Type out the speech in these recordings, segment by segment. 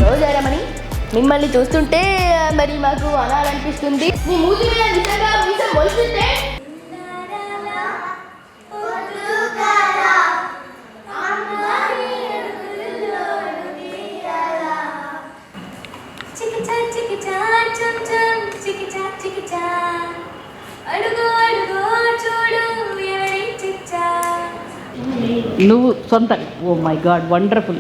రోజారమని మిమ్మల్ని చూస్తుంటే మరి మాకు అనాలనిపిస్తుంది. మీ మూతి మీద నిజంగా మీసం మొలుస్తుంటే నువ్వు సొంత. Oh my God, wonderful.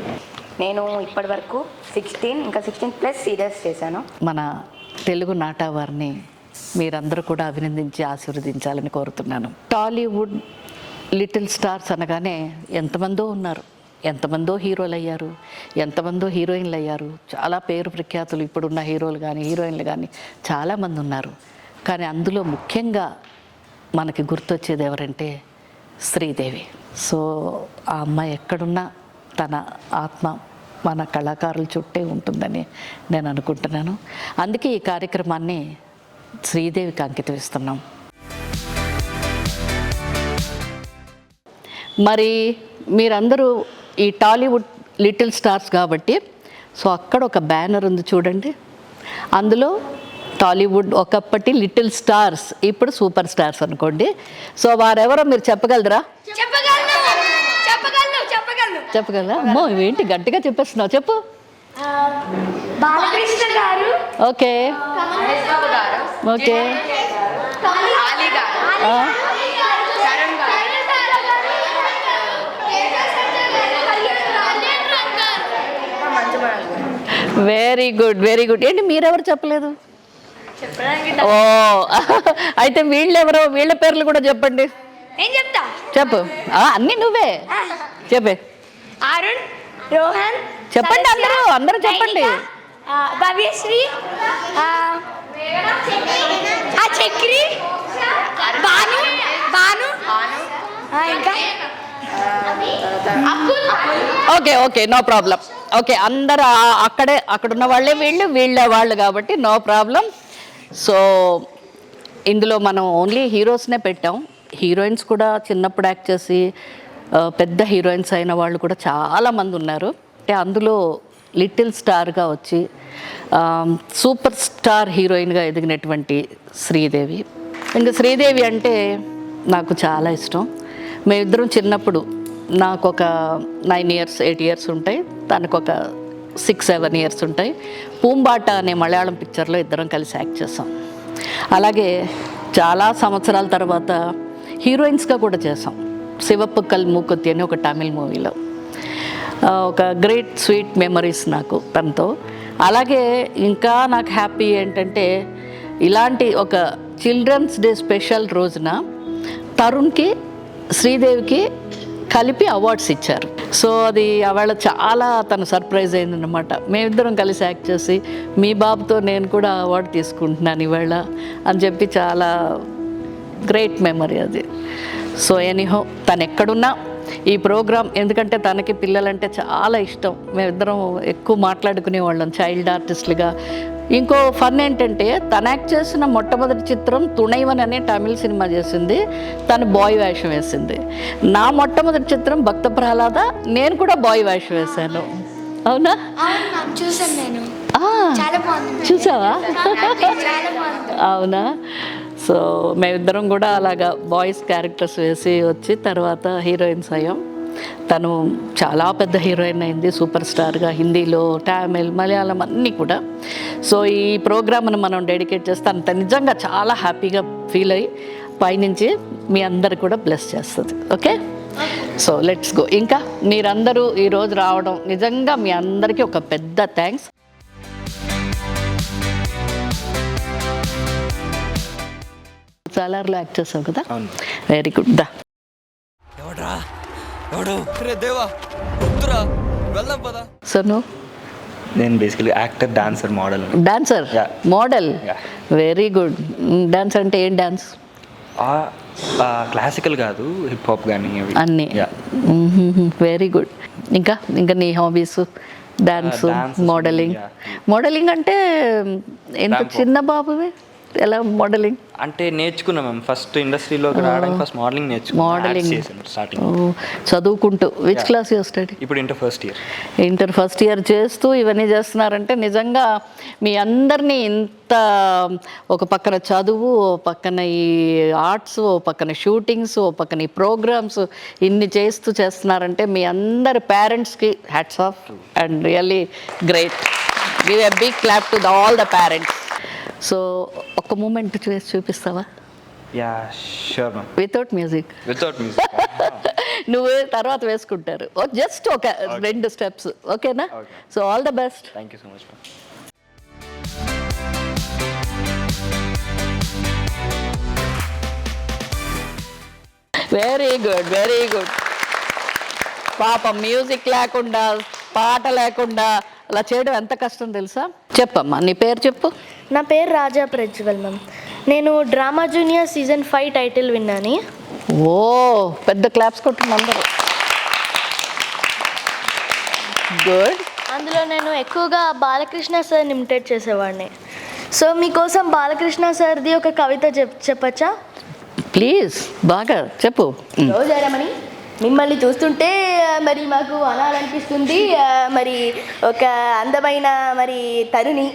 నేను ఇప్పటి వరకు 16 ఇంకా 16 ప్లస్ సీరియల్స్ చేశాను. మన తెలుగు నాటా వారిని మీరందరూ కూడా అభినందించి ఆశీర్వదించాలని కోరుతున్నాను. టాలీవుడ్ లిటిల్ స్టార్స్ అనగానే ఎంతమందో ఉన్నారు, ఎంతమందో హీరోలు అయ్యారు, ఎంతమందో హీరోయిన్లు అయ్యారు. చాలా పేరు ప్రఖ్యాతులు ఇప్పుడున్న హీరోలు కానీ హీరోయిన్లు కానీ చాలామంది ఉన్నారు. కానీ అందులో ముఖ్యంగా మనకి గుర్తొచ్చేది ఎవరంటే శ్రీదేవి. సో ఆ అమ్మాయి ఎక్కడున్నా తన ఆత్మ మన కళాకారుల చుట్టే ఉంటుందని నేను అనుకుంటున్నాను. అందుకే ఈ కార్యక్రమాన్ని శ్రీదేవికి అంకితం ఇస్తున్నాం. మరి మీరందరూ ఈ టాలీవుడ్ లిటిల్ స్టార్స్ కాబట్టి సో అక్కడ ఒక బ్యానర్ ఉంది చూడండి. అందులో టాలీవుడ్ ఒకప్పటి లిటిల్ స్టార్స్, ఇప్పుడు సూపర్ స్టార్స్ అనుకోండి. సో వారెవరో మీరు చెప్పగలరా? చెప్పగలరా? అమ్మో, ఇవేంటి గట్టిగా చెప్పేస్తున్నావు, చెప్పు. బాలకృష్ణ గారు, okay okay, very good very good. ఏంటి మీరెవరు చెప్పలేదు? ఓ అయితే వీళ్ళెవరో, వీళ్ళ పేర్లు కూడా చెప్పండి. నేను చెప్తా, చెప్పు. అన్నీ నువ్వే చెప్పే. అరుణ్, రోహన్, చెప్పండి, అందరూ చెప్పండి. భవ్యశ్రీ, చక్రి, భాను, ఇంకా okay okay, no problem. Okay, అందరు అక్కడున్న వాళ్ళే వీళ్ళ వాళ్ళు కాబట్టి నో ప్రాబ్లం. సో ఇందులో మనం ఓన్లీ హీరోస్నే పెట్టాం. హీరోయిన్స్ కూడా చిన్నప్పుడు యాక్ట్ చేసి పెద్ద హీరోయిన్స్ అయిన వాళ్ళు కూడా చాలామంది ఉన్నారు. అంటే అందులో లిటిల్ స్టార్గా వచ్చి సూపర్ స్టార్ హీరోయిన్గా ఎదిగినటువంటి శ్రీదేవి. ఇంకా శ్రీదేవి అంటే నాకు చాలా ఇష్టం. మేమిద్దరం చిన్నప్పుడు, నాకు ఒక 9 years 8 years ఉంటాయి, తనకు ఒక 6-7 years ఉంటాయి. పూంబాట అనే మలయాళం పిక్చర్లో ఇద్దరం కలిసి యాక్ట్ చేసాం. అలాగే చాలా సంవత్సరాల తర్వాత హీరోయిన్స్గా కూడా చేసాం. శివపుక్కల్ మూకుత్తి అని ఒక తమిళ్ మూవీలో. ఒక గ్రేట్ స్వీట్ మెమరీస్ నాకు తనతో. అలాగే ఇంకా నాకు హ్యాపీ ఏంటంటే ఇలాంటి ఒక చిల్డ్రన్స్ డే స్పెషల్ రోజున తరుణ్కి శ్రీదేవికి కలిపి అవార్డ్స్ ఇచ్చారు. సో అది ఆవేళ చాలా తను సర్ప్రైజ్ అయిందన్నమాట. మేమిద్దరం కలిసి యాక్ట్ చేసి మీ బాబుతో నేను కూడా అవార్డు తీసుకుంటున్నాను ఇవాళ అని చెప్పి చాలా గ్రేట్ మెమరీ అది. సో ఎనీహో, తను ఎక్కడున్నా ఈ ప్రోగ్రామ్, ఎందుకంటే తనకి పిల్లలంటే చాలా ఇష్టం. మేమిద్దరం ఎక్కువ మాట్లాడుకునేవాళ్ళం చైల్డ్ ఆర్టిస్టులుగా. ఇంకో ఫన్ ఏంటంటే తను యాక్ట్ చేసిన మొట్టమొదటి చిత్రం తుణైవన్ అనే తమిళ సినిమా చేసింది, తను బాయ్ వేషం వేసింది. నా మొట్టమొదటి చిత్రం భక్త ప్రహ్లాద, నేను కూడా బాయ్ వేషం వేశాను. అవునా? చూసాను నేను. చూసావా? అవునా? సో మేమిద్దరం కూడా అలాగా బాయ్స్ క్యారెక్టర్స్ వేసి వచ్చి తర్వాత హీరోయిన్స్ అయ్యాం. తను చాలా పెద్ద హీరోయిన్ అయింది, సూపర్ స్టార్గా, హిందీలో, తమిళ్, మలయాళం అన్నీ కూడా. సో ఈ ప్రోగ్రామ్ను మనం డెడికేట్ చేస్తే అంత నిజంగా చాలా హ్యాపీగా ఫీల్ అయ్యి పైనుంచి మీ అందరు కూడా బ్లెస్ చేస్తుంది. Okay, so let's go. ఇంకా మీరందరూ ఈరోజు రావడం నిజంగా మీ అందరికీ ఒక పెద్ద థ్యాంక్స్. సాలార్లో యాక్ట్ చేసావు కదా, వెరీ గుడ్. దా సోను, నేను basically actor, dancer, model. Dancer, model, very good. Dance అంటే ఏం డాన్స్? క్లాసికల్ కాదు, హిప్ హాప్ కానీ అన్నీ. Very good. ఇంకా నీ హాబీస్? Dance, modelling. మోడలింగ్ అంటే ఎంత చిన్న బాబువి? ఎలా మోడలింగ్? అంటే నేర్చుకున్నాం మ్యామ్. ఫస్ట్ ఇండస్ట్రీలోకి రావడానికి ఫస్ట్ మోడలింగ్ నేర్చుకున్నాం. మోడలింగ్ చేశాను స్టార్టింగ్. చదువుకుంటూ. Which class you study? ఇప్పుడు inter first year. Inter first year చేస్తూ ఇవన్నీ చేస్తున్నారంటే నిజంగా మీ అందరినీ ఇంత ఒక పక్కన చదువు, ఓ పక్కన ఈ ఆర్ట్స్, ఓ పక్కన షూటింగ్స్, ఓ పక్కన ఈ ప్రోగ్రామ్స్ ఇన్ని చేస్తున్నారంటే మీ అందరి పేరెంట్స్కి hats off and really great. Give a big clap to all the parents. So ఒక మూమెంట్ చేసి చూపిస్తావా? Yeah sure ma'am. Without music? Without music. నువ్వు తర్వాత వేసుకుంటారు. జస్ట్ ఒక 2 స్టెప్స్, ఓకేనా? So all the best. Thank you so much ma'am. Very good, very good. పాపం music లేకుండా, పాట లేకుండా అలా చేయడం ఎంత కష్టం తెలుసా? చెప్పమ్మా, నీ పేరు చెప్పు. నా పేరు రాజా ప్రజ్వల్ మ్యామ్. నేను డ్రామా జూనియర్ సీజన్ 5 టైటిల్ విన్నాను. ఓ, పెద్ద క్లాప్స్ కొట్టిన అందరూ. గుడ్. అందులో నేను ఎక్కువగా బాలకృష్ణ సార్ని ఇమిటేట్ చేసేవాడిని. సో మీకోసం బాలకృష్ణ సార్ది ఒక కవిత చెప్పచ్చా? ప్లీజ్, బాగా చెప్పు. రోజారమణి, మిమ్మల్ని చూస్తుంటే మరి మాకు అనాలనిపిస్తుంది. మరి ఒక అందమైన మరి తరుణి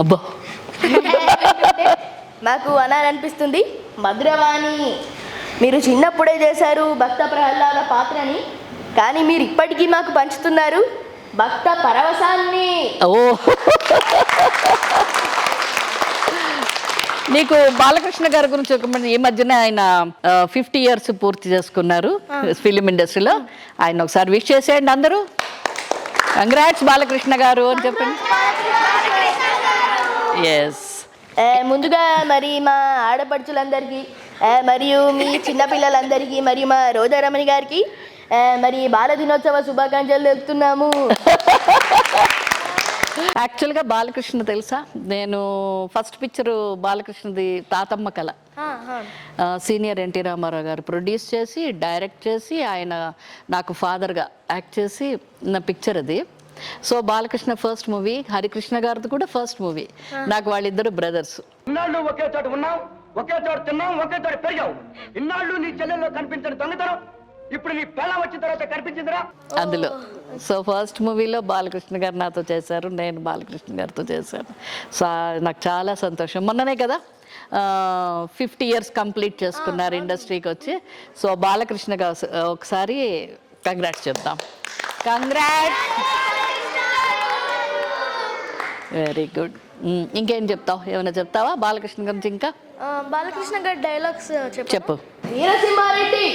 అబ్బా, మాకు అనాలనిపిస్తుంది. మధురవాణి, మీరు చిన్నప్పుడే చేశారు భక్త ప్రహ్లాద పాత్రని, కానీ మీరు ఇప్పటికీ మాకు పంచుతున్నారు భక్త పరవశాన్ని. ఓ, నీకు బాలకృష్ణ గారి గురించి ఈ మధ్యన ఆయన 50 years పూర్తి చేసుకున్నారు ఫిలిం ఇండస్ట్రీలో. ఆయన ఒకసారి విష్ చేసేయండి అందరూ. కంగ్రాట్స్ బాలకృష్ణ గారు అని చెప్పండి. ఎస్. ముందుగా మరి మా ఆడపడుచులందరికీ మరియు మీ చిన్నపిల్లలందరికీ మరియు మా రోజారమణి గారికి మరి బాల దినోత్సవ శుభాకాంక్షలు తెలుపుతున్నాము. యాక్చువల్గా బాలకృష్ణ తెలుసా, నేను ఫస్ట్ పిక్చరు బాలకృష్ణది తాతమ్మ కళ. సీనియర్ ఎన్టీ రామారావు గారు ప్రొడ్యూస్ చేసి, డైరెక్ట్ చేసి, ఆయన నాకు ఫాదర్గా యాక్ట్ చేసి నా పిక్చర్ అది. So Balakrishna first movie, Harikrishna గారిది కూడా ఫస్ట్ మూవీ. నాకు వాళ్ళిద్దరు బ్రదర్స్. ఇన్నాళ్ళు ఒకే చోట ఉన్నాం, ఒకే చోట తిన్నాం, ఒకే చోట పెరిగావు. ఇన్నాళ్ళు నీ చెల్లెల్లో కనిపించని దొంగతనం ఇప్పుడు నీ పెళ్ళ వచ్చిన తర్వాత కనిపించిందిరా అందులో. సో ఫస్ట్ మూవీలో బాలకృష్ణ గారు నాతో చేశారు, నేను బాలకృష్ణ గారితో చేశాను. సో నాకు చాలా సంతోషం. మొన్ననే కదా 50 years కంప్లీట్ చేసుకున్నారు ఇండస్ట్రీకి వచ్చి. సో బాలకృష్ణ గారు ఒకసారి కంగ్రాట్స్ చెప్తాం. కంగ్రాట్స్. Very good. ఇంకేం చెప్తావు? ఏమైనా చెప్తావా బాలకృష్ణ గురించి? ఇంకా బాలకృష్ణ గారి డైలాగ్స్ చెప్పు. వీరసింహారెడ్డి,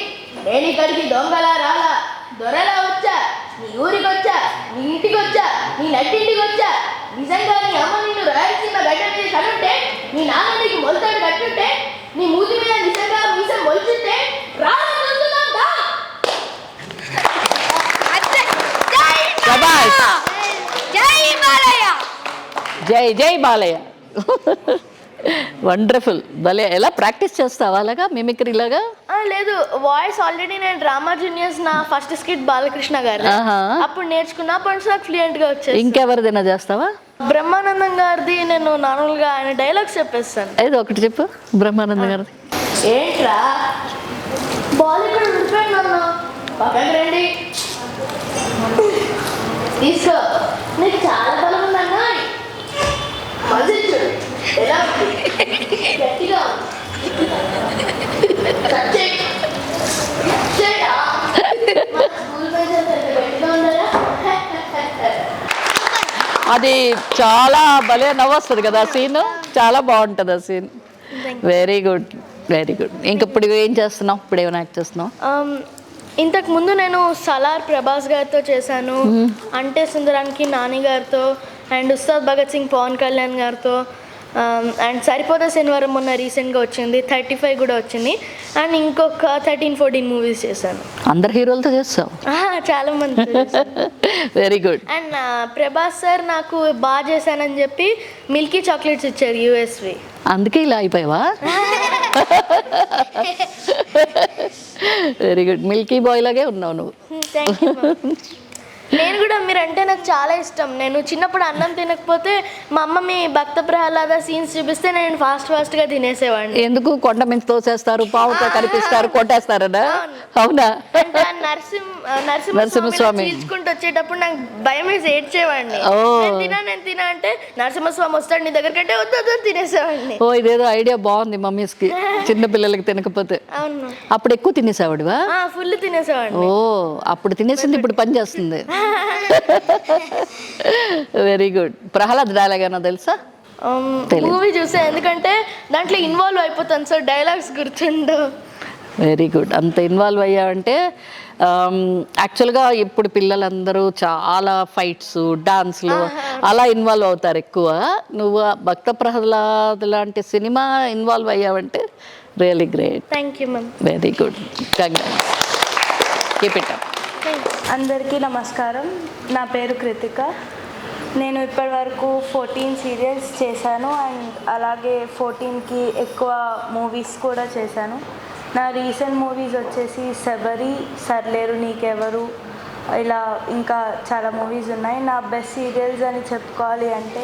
నేను ఇక్కడికి దొంగలా రాలా, దొరలా వచ్చా, నీ ఊరికి వచ్చా, నీ ఇంటికి వచ్చా, నీ నట్టింటికి వచ్చా. నిజంగా నీ అమ్మ నిన్ను రాయలసీమ గడ్డ మీద కనుంటే, నీ నాన్న నీకు మొలతాడు కట్టుంటే, నీ మూతి మీద నిజంగా మీసం మొలిచుంటే జై జై బాలయ్య. వండర్ఫుల్. భలే. ఎలా ప్రాక్టీస్ చేస్తావా అలాగా మిమిక్రీలాగా? లేదు, వాయిస్ ఆల్రెడీ నేను డ్రామా జూనియర్స్ నా ఫస్ట్ స్కిట్ బాలకృష్ణ గారు అప్పుడు నేర్చుకున్నా. అప్పుడు నాకు ఫ్లూయెంట్ గా వచ్చేది. ఇంకెవరిదైనా చేస్తావా? బ్రహ్మానందం గారిది నేను నార్మల్గా ఆయన డైలాగ్స్ చెప్పేస్తాను. ఏదో ఒకటి చెప్పు బ్రహ్మానందం గారిది. ఏంట్రా బాల్ ఇక్కడ ఉండిపోయింది అన్న, పక్కకి రండి, తీసుకో, నీకు చాలా బలం ఉందన్నా, మజిల్చు ఎలా ఉంది, గట్టిగా అది చాలా భలే నవ్వొస్తుంది కదా ఆ సీన్. చాలా బాగుంటుంది ఆ scene. Very good, very good. ఇంక ఇప్పుడు ఏం చేస్తున్నావు? ఇప్పుడు ఏమైనా యాక్ట్ చేస్తున్నావు? ఇంతకు ముందు నేను సలార్ ప్రభాస్ గారితో చేశాను, అంటే సుందరానికి నాని గారితో, అండ్ ఉస్తాద్ భగత్ సింగ్ పవన్ కళ్యాణ్ గారితో, అండ్ సరిపోతే శనివారం మొన్న రీసెంట్గా వచ్చింది, 35 కూడా వచ్చింది, అండ్ ఇంకొక 13-14 మూవీస్ చేశాను. అందరు హీరోలతో చేస్తావు? చాలా మంది. Very good. And Prabhas sir నాకు బాగా చేశానని చెప్పి మిల్కీ చాక్లెట్స్ ఇచ్చారు USV. అందుకే ఇలా అయిపోయావా? Very good. మిల్కీ బాయ్ లాగే ఉన్నావు నువ్వు. Thank you. నేను కూడా మీరంటే నాకు చాలా ఇష్టం. నేను చిన్నప్పుడు అన్నం తినకపోతే మా అమ్మమ్మ భక్త ప్రహ్లాద సీన్స్ చూపిస్తే నేను ఫాస్ట్గా తినేసేవాడిని. ఎందుకు? కొండ మించి తోసేస్తారు, పావుతో కనిపిస్తారు, కొట్టేస్తారనా? అవునా? అంటే ఆ నరసింహస్వామి చీల్చుకుంటూ వచ్చేటప్పుడు నాకు భయం వేసి ఏడ్చేవాడిని. నేను తినా అంటే నరసింహస్వామి వస్తాడు నీ దగ్గర కంటే వద్దు తినేసేవాడిని. ఓ, ఇదేదో ఐడియా బాగుంది మమ్మీస్కి, చిన్న పిల్లలకి తినకపోతే. అవును, అప్పుడు ఎక్కువ తినేసేవాడివా? ఫుల్ తినేసేవాడిని. ఓ, అప్పుడు తినేసింది ఇప్పుడు పని చేస్తుంది. Very good. ప్రహ్లాద్ డైలాగ్ ఏమన్నా తెలుసా? మూవీ చూసా, ఎందుకంటే దాంట్లో ఇన్వాల్వ్ అయిపోతాను, సో డైలాగ్స్ గుర్తుండవు. Very good. అంత ఇన్వాల్వ్ అయ్యావంటే యాక్చువల్గా ఇప్పుడు పిల్లలందరూ చాలా ఫైట్స్, డాన్స్లు అలా ఇన్వాల్వ్ అవుతారు ఎక్కువ. నువ్వు భక్త ప్రహ్లాద్ లాంటి సినిమా ఇన్వాల్వ్ అయ్యావంటే really great. Thank you ma'am. Very good. Congrats. Keep it up. అందరికీ నమస్కారం. నా పేరు కృతిక. నేను ఇప్పటివరకు 14 సీరియల్స్ చేశాను అండ్ అలాగే 14కి ఎక్కువ మూవీస్ కూడా చేశాను. నా రీసెంట్ మూవీస్ వచ్చేసి శబరి, సర్లేరు నీకెవరు, ఇలా ఇంకా చాలా మూవీస్ ఉన్నాయి. నా బెస్ట్ సీరియల్స్ అని చెప్పుకోవాలి అంటే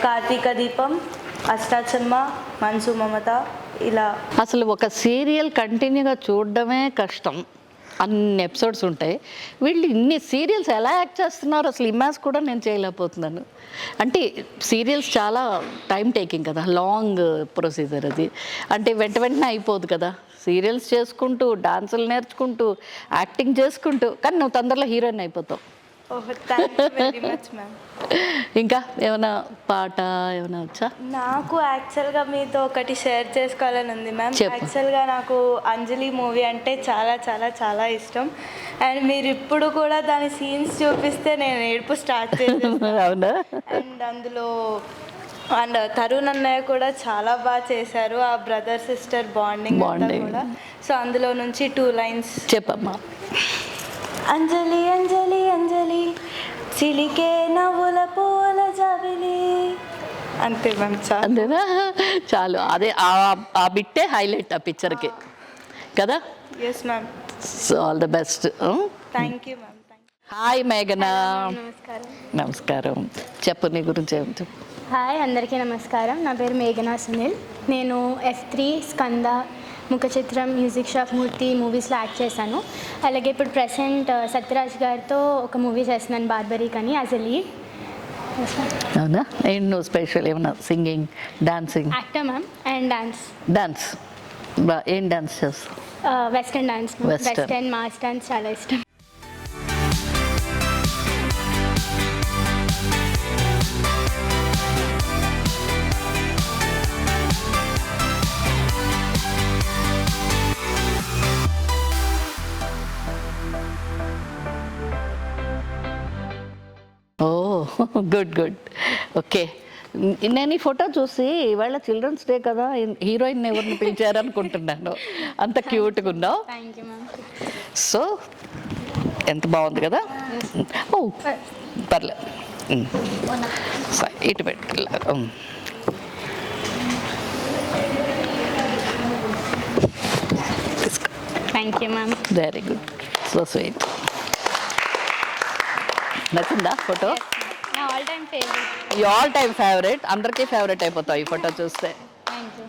కార్తీక దీపం, అష్టాచమ్మ, మనసు మమత, ఇలా. అసలు ఒక సీరియల్ కంటిన్యూగా చూడడమే కష్టం, అన్ని ఎపిసోడ్స్ ఉంటాయి. వీళ్ళు ఇన్ని సీరియల్స్ ఎలా యాక్ట్ చేస్తున్నారు అసలు ఇమాజ్ కూడా నేను చేయలేకపోతున్నాను. అంటే సీరియల్స్ చాలా టైం టేకింగ్ కదా, లాంగ్ ప్రొసీజర్ అది. అంటే వెంటనే అయిపోదు కదా. సీరియల్స్ చేసుకుంటూ, డాన్సులు నేర్చుకుంటూ, యాక్టింగ్ చేసుకుంటూ, కానీ నువ్వు తొందరలో హీరోయిన్ అయిపోతావు. Thank you very much ma'am. ఇంకా ఏమైనా పాట ఏమైనా వచ్చా? నాకు యాక్చువల్గా మీతో ఒకటి షేర్ చేసుకోవాలని ఉంది మ్యామ్. చెప్పు. యాక్చువల్గా నాకు అంజలి మూవీ అంటే చాలా చాలా చాలా ఇష్టం. అండ్ మీరు ఇప్పుడు కూడా దాని సీన్స్ చూపిస్తే నేను ఏడుపు స్టార్ట్ చేసాను. అవునా? అండ్ అందులో తరుణ్ అన్నయ్య కూడా చాలా బాగా చేశారు. ఆ బ్రదర్ సిస్టర్ బాండింగ్ కూడా. సో అందులో నుంచి 2 లైన్స్ చెప్పమ్మా. అంజలి అంజలి అంజలి చిలికే నవ్వుల పూల జబిలి, అంతే మ్యామ్. అంతేనా? చాలు. అదే ఆ బిట్టే హైలైట్ ఆ పిక్చర్కి కదా. Yes ma'am. So all the best. Thank you ma'am. Hi మేఘనా. నమస్కారం. నమస్కారం. చెప్పు, నీ గురించి ఏమి చెప్పు. హాయ్, అందరికీ నమస్కారం. నా పేరు మేఘనా సునీల్. నేను F3, స్కంద, ముఖ చిత్రం, మ్యూజిక్ షాప్, మూర్తి మూవీస్లో యాక్ట్ చేశాను. అలాగే ఇప్పుడు ప్రెసెంట్ సత్యరాజ్ గారితో ఒక మూవీ చేస్తున్నాను, బార్బరీక్ అని, యాజ్ ఎ లీడ్. అవునా? ఏంటి నువ్వు స్పెషల్ ఏమన్నా singing, dancing? Actor ma'am. And dance. Dance ఏం డాన్స్ చేస్తావు? Western dance. Western mass dance చాలా ఇష్టం. Good good. ఓకే. నేను ఈ ఫోటో చూసి ఇవాళ చిల్డ్రన్స్ డే కదా, హీరోయిన్ ఎవరిని పిలిచారనుకుంటున్నాను. అంత క్యూట్గా ఉన్నావు. Thank you ma'am. సో ఎంత బాగుంది కదా. ఓ పర్లేదు, ఇటు పెట్టు. Thank you ma'am. Very good. So sweet. నచ్చిందా ఫోటో? నా ఆల్ టైమ్ ఫేవరెట్. ఈ ఆల్ టైమ్ ఫేవరెట్, అందరికీ ఫేవరెట్ అయిపోతావు ఈ ఫోటో చూస్తే. Thank you.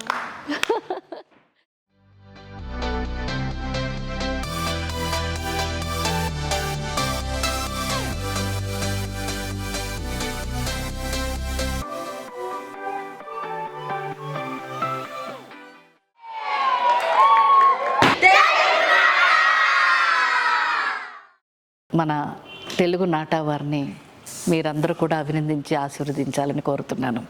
మన తెలుగు నాటవారిని మీరందరూ కూడా అభినందించి ఆశీర్వదించాలని కోరుతున్నాను.